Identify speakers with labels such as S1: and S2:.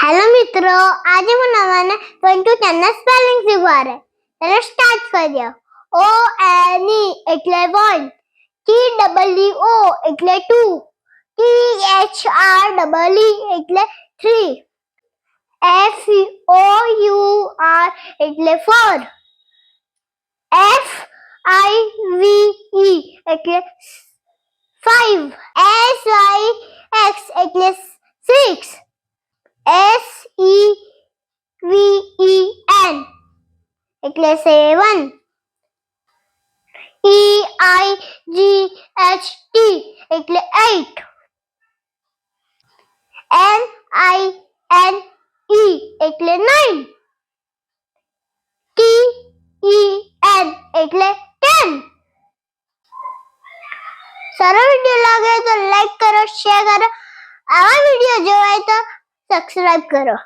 S1: Hello मित्रों, आज હું નવાને 1 to 10 ના સ્પેલિંગ શીખવાડે. ચલો સ્ટાર્ટ કરીએ. O N E એટલે 1, T W O એટલે 2, T H R E એટલે 3, F O U R એટલે 4, F I V E એટલે 5, S I X એટલે 6, S E V E N એટલે 7, E I G H T એટલે 8, N I N E એટલે 9, T E N એટલે 10. સારો video લાગે તો લાઈક કરો, શેર કરો. આવા વિડિયો જોવાય તો સબસ્ક્રાઇબ કરો.